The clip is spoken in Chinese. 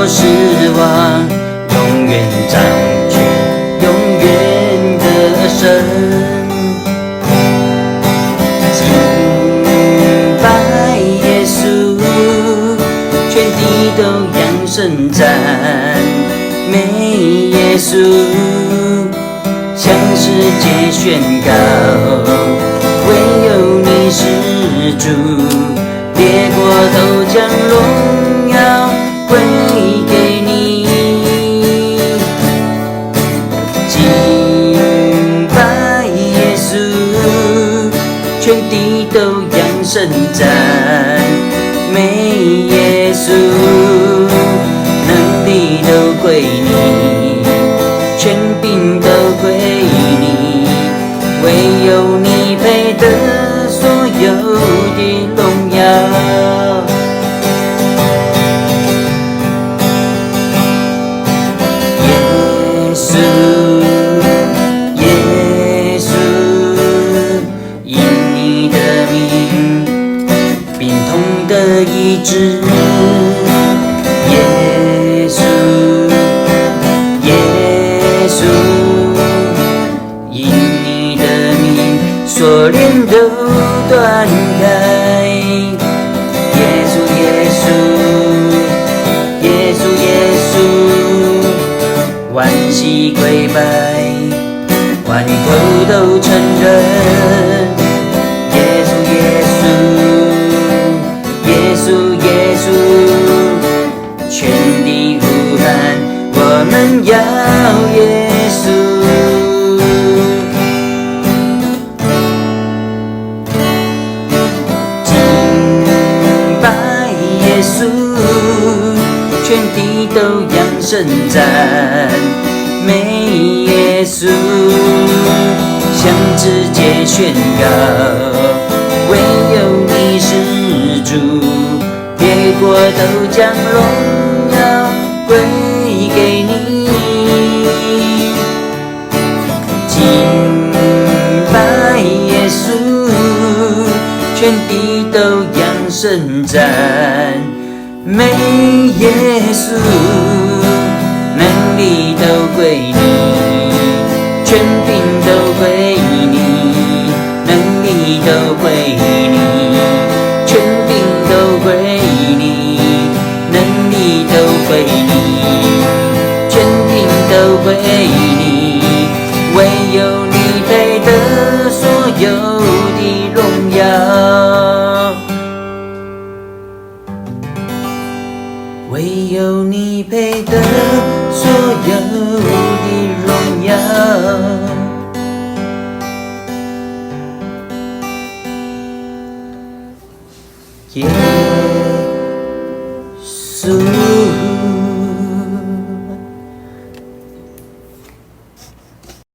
我是王，永远掌权，永远得胜。敬拜耶稣，全地都扬声赞美耶稣，向世界宣告，唯有你是主，列国都将荣耀归给你。敬拜耶稣，全地都扬声赞美耶稣，能力都归你，权柄都归你，唯有你配得所有的荣耀。耶稣，耶稣，因你的名，病痛得医治。耶稣，耶稣，因你的名，锁链都断开。耶稣，耶稣，耶稣，耶稣，万膝跪拜，万口都承认。耶稣，耶稣，耶稣，耶稣，全地呼喊，我们要耶稣。敬拜耶稣，全地都扬声赞美耶稣，向世界宣告，唯有你是主，列国都将荣耀归给你。敬拜耶稣，全地都扬声赞美耶稣，能力都归你，权柄都归你，能力都归你，权柄都归你，能力都归你，权柄都归你，唯有你配得所有的荣耀，唯有你配得所有的荣耀。耶